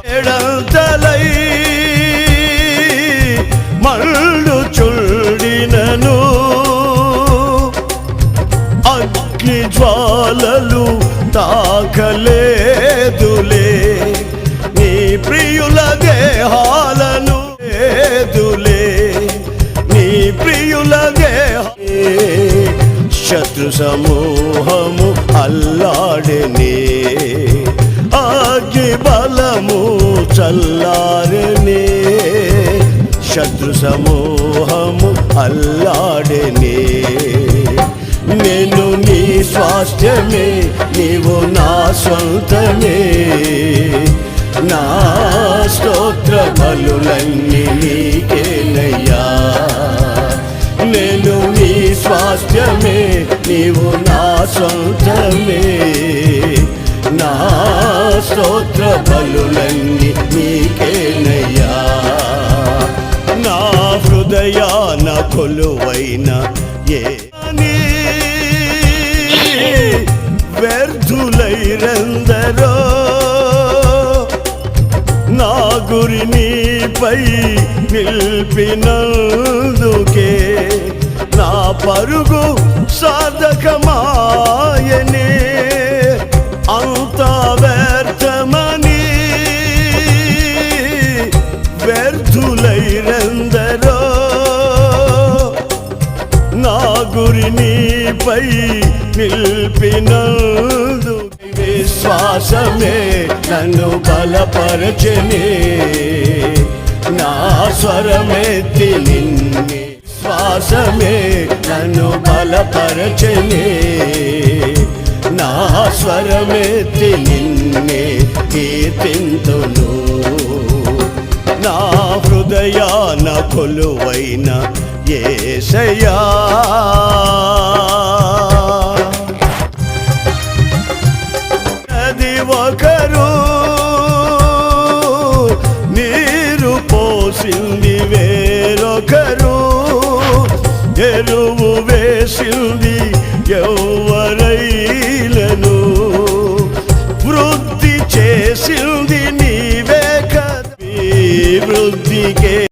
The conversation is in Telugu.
ఎడంతలై మళ్ళు చుండినను అగ్ని జ్వాలలు తాకలేదులే నీ ప్రియుల దేహాలను లేదులే నీ ప్రియుల శత్రు సమూహము అల్లాడనే అగ్ని బలము చల్లారనే శత్రు సమూహము అల్లాడనే నేను నీ స్వాస్థ్యమే నీవు నా సొంతమే నా స్తోత్ర బలులన్నీ నీకేనయ్యా నేను నీ స్వాస్థ్యమే నీవు నా సొంతమే నా స్తోత్ర బలులన్నీ నీకేనయ్యా నా హృదయాన కొలువైన వ్యర్థులైరందరో నా గురి నీపై నిల్పినందుకే నా పరుగు సాధకమాయనే అంతా వ్యర్థమని వ్యర్థులైరందరో నా గురి నీపై నిల్పినందు విశ్వాసమే నన్ను బలపరచనే నా స్వరమెత్తి నిన్నే విశ్వాసమే నన్ను బలపరచనే నా స్వరమెత్తి నిన్నే కీర్తింతును నా హృదయాన కొలువైన యేసయ్యా అది ఒకరు నీరు పోసింది వేరొకరు ఎరువు వేసింది